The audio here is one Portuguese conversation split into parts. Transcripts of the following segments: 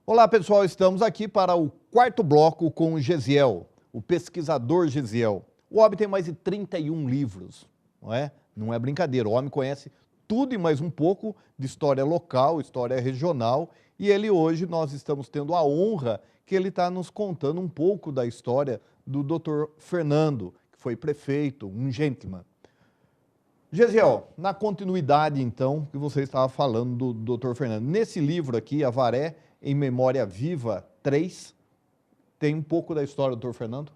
Olá, pessoal, estamos aqui para o quarto bloco com o Gesiel, o pesquisador Gesiel. O homem tem mais de 31 livros, não é? Não é brincadeira, o homem conhece tudo e mais um pouco de história local, história regional, e ele hoje nós estamos tendo a honra que ele está nos contando um pouco da história do Dr. Fernando, que foi prefeito, um gentleman. Gesiel, na continuidade, então, que você estava falando do Dr. Fernando, nesse livro aqui, Avaré em Memória Viva 3, tem um pouco da história do Dr. Fernando?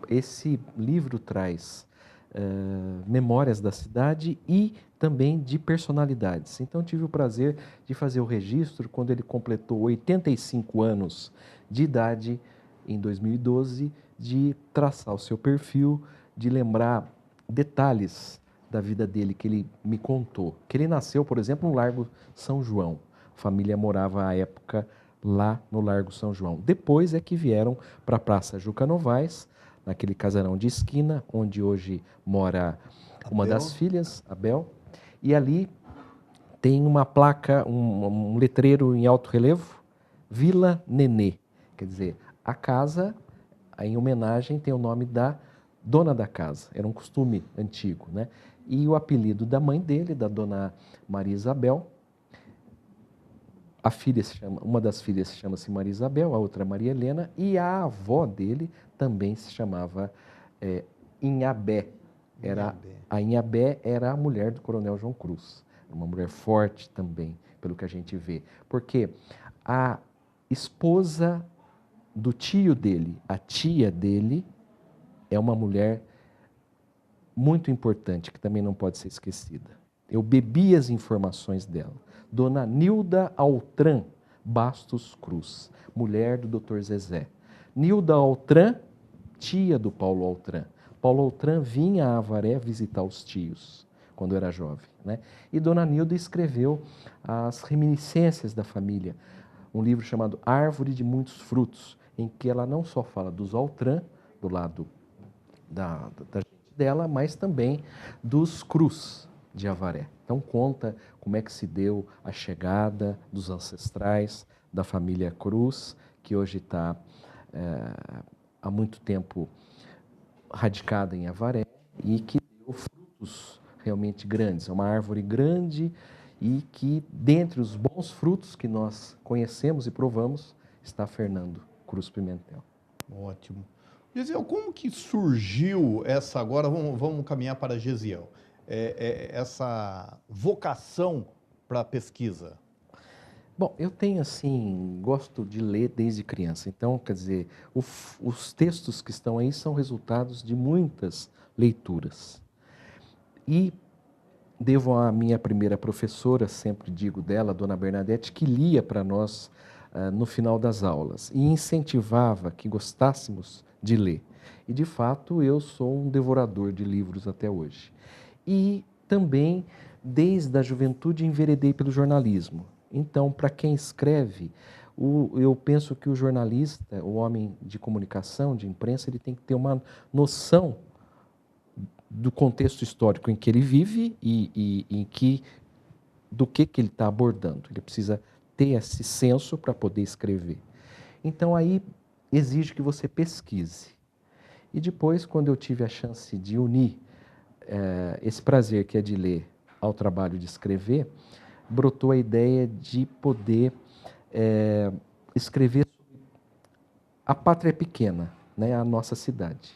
Esse livro traz memórias da cidade e também de personalidades. Então, tive o prazer de fazer o registro quando ele completou 85 anos de idade, em 2012, de traçar o seu perfil, de lembrar detalhes da vida dele que ele me contou. Que ele nasceu, por exemplo, no Largo São João. A família morava à época lá no Largo São João. Depois é que vieram para a Praça Juca Novaes, naquele casarão de esquina, onde hoje mora uma das filhas, a Bel, e ali tem uma placa, um letreiro em alto relevo, Vila Nenê. Quer dizer, a casa, em homenagem, tem o nome da dona da casa. Era um costume antigo, né? E o apelido da mãe dele, da dona Maria Isabel, uma das filhas chama-se Maria Isabel, a outra Maria Helena, e a avó dele também se chamava Inhabé. A Inhabé era a mulher do Coronel João Cruz, uma mulher forte também, pelo que a gente vê. Porque a esposa do tio dele, a tia dele, é uma mulher muito importante, que também não pode ser esquecida. Eu bebi as informações dela. Dona Nilda Altran Bastos Cruz, mulher do Dr. Zezé. Nilda Altran, tia do Paulo Altran. Paulo Altran vinha a Avaré visitar os tios, quando era jovem, né? E Dona Nilda escreveu as reminiscências da família, um livro chamado Árvore de Muitos Frutos, em que ela não só fala dos Altran, do lado da gente dela, mas também dos Cruz de Avaré. Então conta como é que se deu a chegada dos ancestrais da família Cruz, que hoje está há muito tempo radicada em Avaré e que deu frutos realmente grandes. É uma árvore grande e que, dentre os bons frutos que nós conhecemos e provamos, está Fernando Cruz Pimentel. Ótimo. Gesiel, como que surgiu essa, agora vamos caminhar para Gesiel, essa vocação para a pesquisa? Bom, eu tenho assim, gosto de ler desde criança. Então, quer dizer, os textos que estão aí são resultados de muitas leituras. E devo à minha primeira professora, sempre digo dela, a dona Bernadette, que lia para nós no final das aulas e incentivava que gostássemos de ler. E, de fato, eu sou um devorador de livros até hoje. E também, desde a juventude, enveredei pelo jornalismo. Então, para quem escreve, eu penso que o jornalista, o homem de comunicação, de imprensa, ele tem que ter uma noção do contexto histórico em que ele vive e do que ele está abordando. Ele precisa ter esse senso para poder escrever. Então, aí exige que você pesquise. E depois, quando eu tive a chance de unir esse prazer que é de ler ao trabalho de escrever, brotou a ideia de poder escrever sobre a pátria pequena, né, a nossa cidade.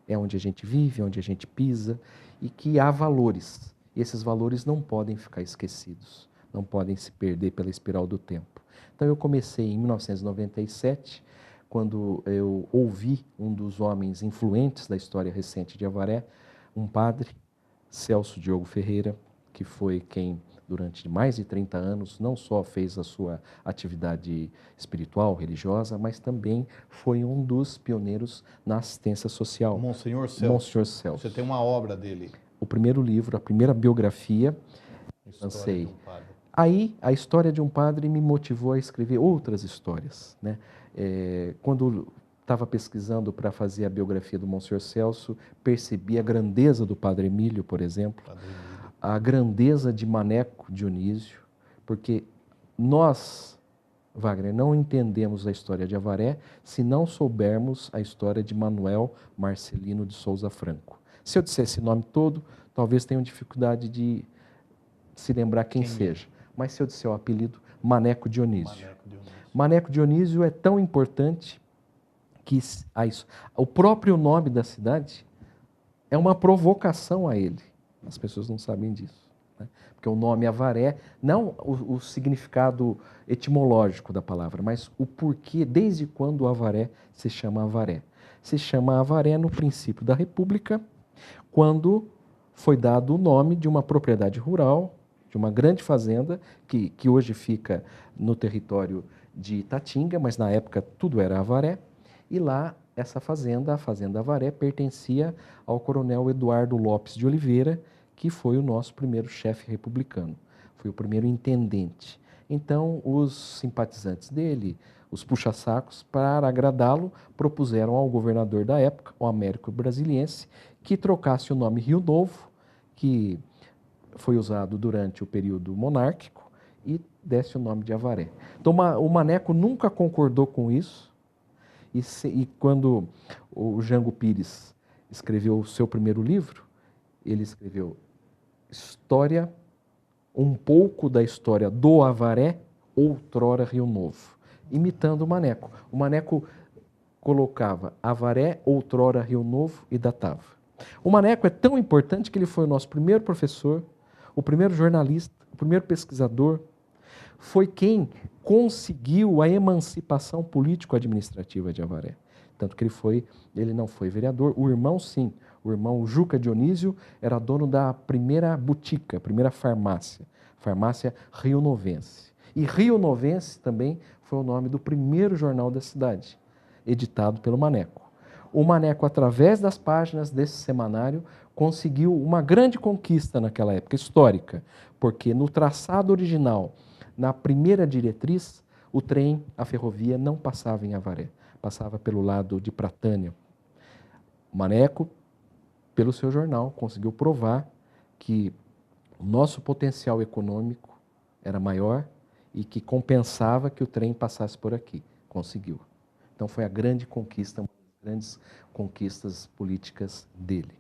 É onde a gente vive, onde a gente pisa e que há valores. E esses valores não podem ficar esquecidos, não podem se perder pela espiral do tempo. Então eu comecei em 1997, quando eu ouvi um dos homens influentes da história recente de Avaré, um padre, Celso Diogo Ferreira, que foi quem, durante mais de 30 anos, não só fez a sua atividade espiritual, religiosa, mas também foi um dos pioneiros na assistência social. Monsenhor Celso. Monsenhor Celso. Você tem uma obra dele. O primeiro livro, a primeira biografia, lancei. Aí, a história de um padre me motivou a escrever outras histórias, né? Quando estava pesquisando para fazer a biografia do Monsenhor Celso, percebi a grandeza do Padre Emílio, por exemplo, a grandeza de Maneco Dionísio, porque nós, Wagner, não entendemos a história de Avaré se não soubermos a história de Manuel Marcelino de Souza Franco. Se eu disser esse nome todo, talvez tenham dificuldade de se lembrar quem seja. Mas se eu disser o apelido, Maneco Dionísio. Maneco Dionísio é tão importante que o próprio nome da cidade é uma provocação a ele. As pessoas não sabem disso, né? Porque o nome Avaré, não o significado etimológico da palavra, mas o porquê, desde quando o Avaré se chama Avaré. Se chama Avaré no princípio da República, quando foi dado o nome de uma propriedade rural, de uma grande fazenda, que hoje fica no território de Itatinga, mas na época tudo era Avaré, e lá essa fazenda, a Fazenda Avaré, pertencia ao coronel Eduardo Lopes de Oliveira, que foi o nosso primeiro chefe republicano, foi o primeiro intendente. Então, os simpatizantes dele, os puxa-sacos, para agradá-lo, propuseram ao governador da época, o Américo Brasiliense, que trocasse o nome Rio Novo, que foi usado durante o período monárquico, e desse o nome de Avaré. Então, o Maneco nunca concordou com isso, e quando o Jango Pires escreveu o seu primeiro livro, ele escreveu um pouco da história do Avaré, outrora Rio Novo, imitando o Maneco. O Maneco colocava Avaré, outrora Rio Novo e datava. O Maneco é tão importante que ele foi o nosso primeiro professor, o primeiro jornalista, o primeiro pesquisador, foi quem conseguiu a emancipação político-administrativa de Avaré. Tanto que ele não foi vereador, o irmão sim, o irmão Juca Dionísio era dono da primeira botica, a primeira farmácia Rio Novense. E Rio Novense também foi o nome do primeiro jornal da cidade, editado pelo Maneco. O Maneco, através das páginas desse semanário, conseguiu uma grande conquista naquela época, histórica, porque no traçado original, na primeira diretriz, o trem, a ferrovia, não passava em Avaré, passava pelo lado de Pratânia. O Maneco, pelo seu jornal, conseguiu provar que o nosso potencial econômico era maior e que compensava que o trem passasse por aqui. Conseguiu. Então foi a grande conquista, uma das grandes conquistas políticas dele,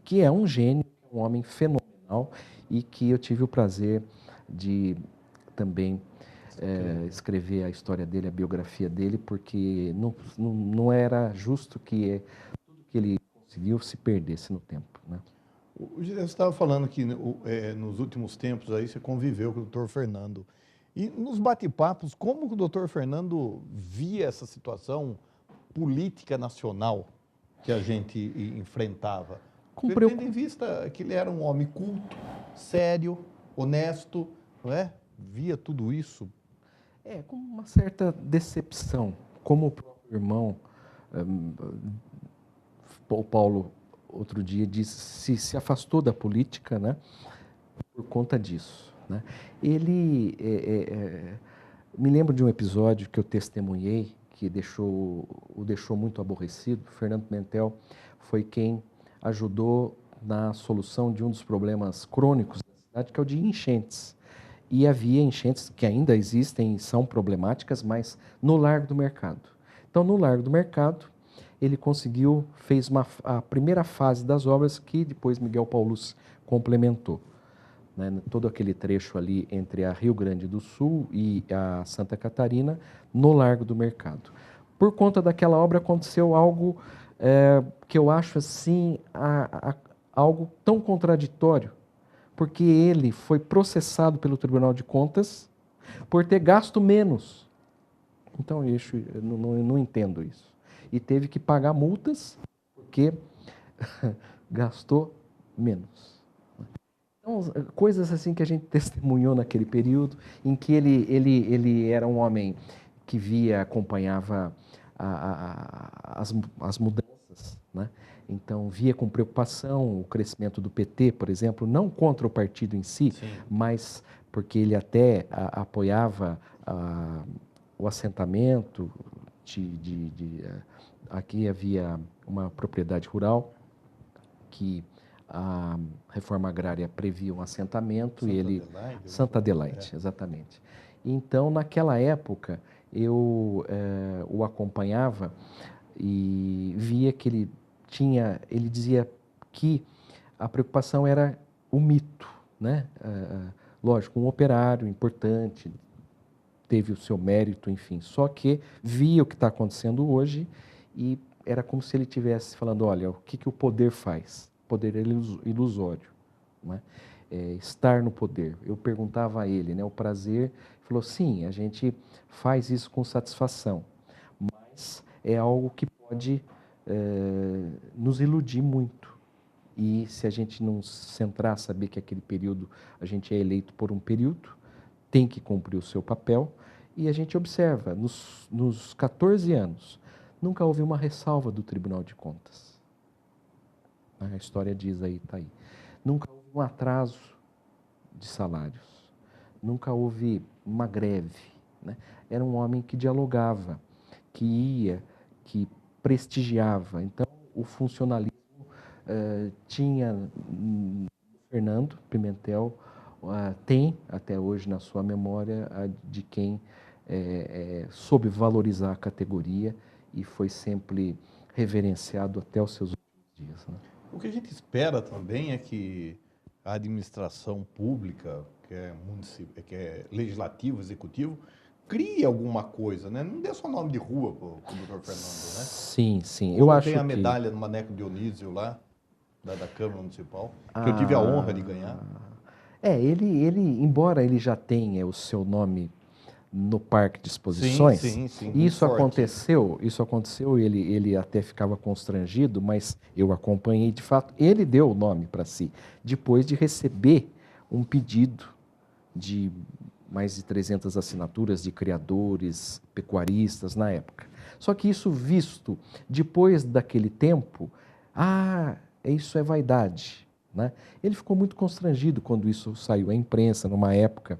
que é um gênio, um homem fenomenal e que eu tive o prazer de também escrever a história dele, a biografia dele, porque não era justo que tudo que ele conseguiu se perdesse no tempo, né? Você estava falando que nos últimos tempos aí você conviveu com o doutor Fernando. E nos bate-papos, como o doutor Fernando via essa situação política nacional que a gente enfrentava? Tendo em vista que ele era um homem culto, sério, honesto, não é? Via tudo isso. Com uma certa decepção, como o próprio irmão, o Paulo, outro dia, disse, se afastou da política, né, por conta disso, né? Ele, me lembro de um episódio que eu testemunhei, que o deixou muito aborrecido. Fernando Pimentel foi quem ajudou na solução de um dos problemas crônicos da cidade, que é o de enchentes. E havia enchentes que ainda existem e são problemáticas, mas no Largo do Mercado. Então, no Largo do Mercado, ele fez a primeira fase das obras que depois Miguel Paulus complementou, né? Todo aquele trecho ali entre a Rio Grande do Sul e a Santa Catarina, no Largo do Mercado. Por conta daquela obra aconteceu algo que eu acho assim, algo tão contraditório, porque ele foi processado pelo Tribunal de Contas por ter gasto menos. Então, eu não entendo isso. E teve que pagar multas porque gastou menos. Então, coisas assim que a gente testemunhou naquele período, em que ele era um homem que acompanhava as mudanças, né? Então, via com preocupação o crescimento do PT, por exemplo, não contra o partido em si, sim, mas porque ele até apoiava o assentamento aqui havia uma propriedade rural que a reforma agrária previa um assentamento. Santa Adelaide, exatamente. Então, naquela época, eu o acompanhava e via que ele dizia que a preocupação era o mito, né? Lógico, um operário importante, teve o seu mérito, enfim, só que via o que está acontecendo hoje e era como se ele estivesse falando, olha, o que o poder faz? Poder é ilusório, né? Estar no poder. Eu perguntava a ele, né, o prazer, ele falou, sim, a gente faz isso com satisfação, mas é algo que pode nos iludir muito. E se a gente não centrar, saber que aquele período, a gente é eleito por um período, tem que cumprir o seu papel, e a gente observa, nos 14 anos, nunca houve uma ressalva do Tribunal de Contas. A história diz aí, está aí. Nunca houve um atraso de salários, nunca houve uma greve, né? Era um homem que dialogava, que ia, que prestigiava. Então, o funcionalismo tinha Fernando Pimentel, tem até hoje na sua memória de quem soube valorizar a categoria e foi sempre reverenciado até os seus últimos dias, né? O que a gente espera também é que a administração pública, que é legislativo, executivo, crie alguma coisa, né? Não dê só nome de rua para o doutor Fernando, né? Sim, sim. Como Eu acho tem a que medalha no Maneco Dionísio lá, da Câmara Municipal, que eu tive a honra de ganhar. Embora ele já tenha o seu nome no Parque de Exposições, Sim, muito isso forte. aconteceu, ele até ficava constrangido, mas eu acompanhei de fato, ele deu o nome para si, depois de receber um pedido de mais de 300 assinaturas de criadores, pecuaristas na época. Só que isso visto depois daquele tempo, isso é vaidade, né? Ele ficou muito constrangido quando isso saiu à imprensa, numa época.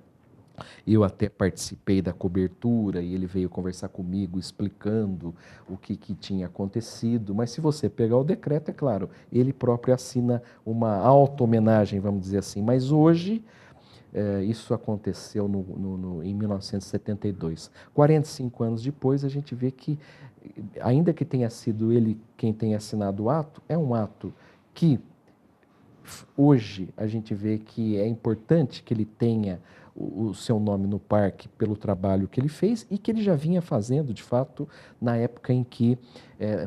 Eu até participei da cobertura e ele veio conversar comigo explicando o que tinha acontecido. Mas se você pegar o decreto, é claro, ele próprio assina uma auto-homenagem, vamos dizer assim. Mas hoje, isso aconteceu em 1972. 45 anos depois, a gente vê que, ainda que tenha sido ele quem tenha assinado o ato, é um ato que hoje a gente vê que é importante que ele tenha o seu nome no parque pelo trabalho que ele fez e que ele já vinha fazendo, de fato, na época em que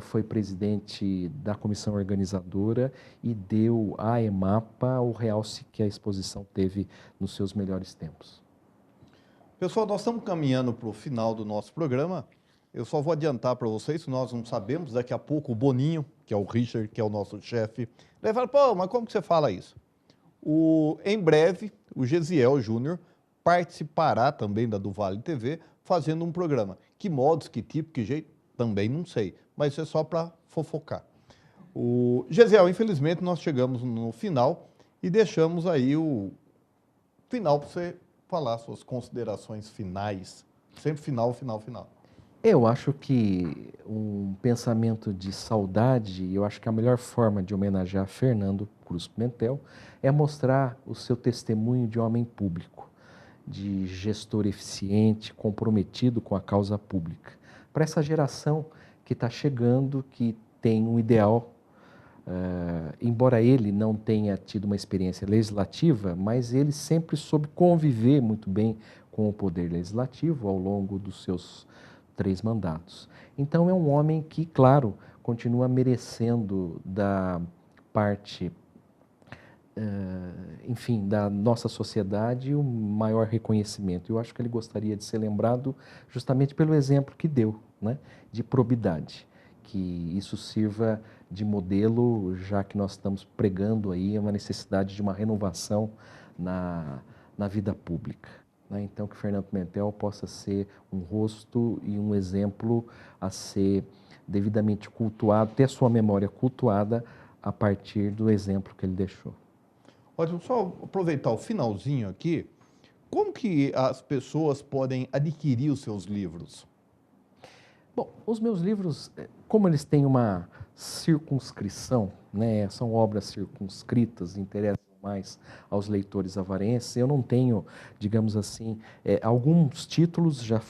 foi presidente da comissão organizadora e deu à EMAPA o realce que a exposição teve nos seus melhores tempos. Pessoal, nós estamos caminhando para o final do nosso programa. Eu só vou adiantar para vocês, nós não sabemos, daqui a pouco o Boninho, que é o Richard, que é o nosso chefe, ele fala, pô, mas como que você fala isso? Em breve, o Gesiel Júnior participará também da do Vale TV, fazendo um programa. Que modos, que tipo, que jeito, também não sei, mas isso é só para fofocar. Gesiel, infelizmente, nós chegamos no final e deixamos aí o final para você falar suas considerações finais. Sempre final. Eu acho que um pensamento de saudade, eu acho que a melhor forma de homenagear Fernando Cruz Pimentel é mostrar o seu testemunho de homem público, de gestor eficiente, comprometido com a causa pública. Para essa geração que está chegando, que tem um ideal, embora ele não tenha tido uma experiência legislativa, mas ele sempre soube conviver muito bem com o poder legislativo ao longo dos seus 3 mandatos. Então é um homem que, claro, continua merecendo da parte, enfim, da nossa sociedade o maior reconhecimento. Eu acho que ele gostaria de ser lembrado justamente pelo exemplo que deu, né, de probidade, que isso sirva de modelo, já que nós estamos pregando aí uma necessidade de uma renovação na vida pública. Então, que Fernando Pimentel possa ser um rosto e um exemplo a ser devidamente cultuado, ter a sua memória cultuada a partir do exemplo que ele deixou. Ótimo, só aproveitar o finalzinho aqui. Como que as pessoas podem adquirir os seus livros? Bom, os meus livros, como eles têm uma circunscrição, né, são obras circunscritas, interessam mais aos leitores avarenses. Eu não tenho, digamos assim, alguns títulos já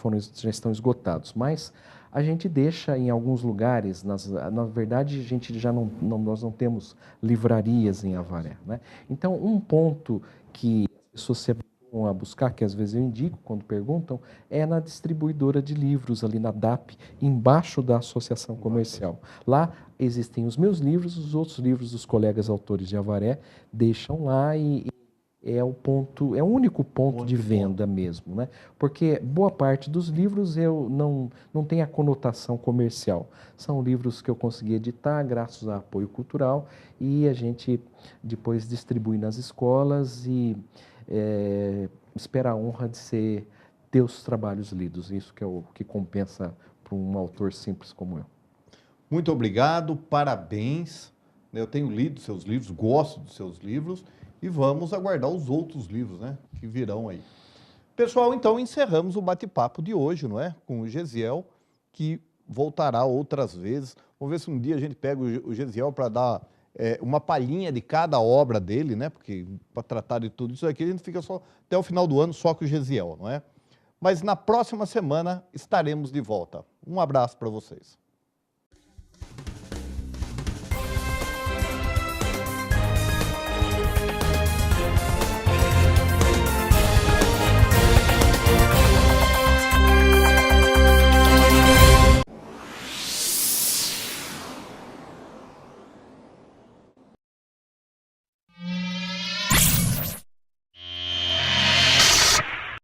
estão esgotados, mas a gente deixa em alguns lugares, na verdade, a gente já nós não temos livrarias em Avaré, né? Então, um ponto que as pessoas se habituam a buscar, que às vezes eu indico quando perguntam, é na distribuidora de livros, ali na DAP, embaixo da associação comercial. Lá existem os meus livros, os outros livros dos colegas autores de Avaré deixam lá e é o único ponto de venda mesmo, né? Porque boa parte dos livros eu não tem a conotação comercial. São livros que eu consegui editar graças a apoio cultural e a gente depois distribui nas escolas e espera a honra de ter os trabalhos lidos. Isso que é o que compensa para um autor simples como eu. Muito obrigado, parabéns. Eu tenho lido seus livros, gosto dos seus livros e vamos aguardar os outros livros, né, que virão aí. Pessoal, então encerramos o bate-papo de hoje, não é? Com o Gesiel, que voltará outras vezes. Vamos ver se um dia a gente pega o Gesiel para dar uma palhinha de cada obra dele, né? Porque para tratar de tudo isso aqui a gente fica só até o final do ano só com o Gesiel, não é? Mas na próxima semana estaremos de volta. Um abraço para vocês.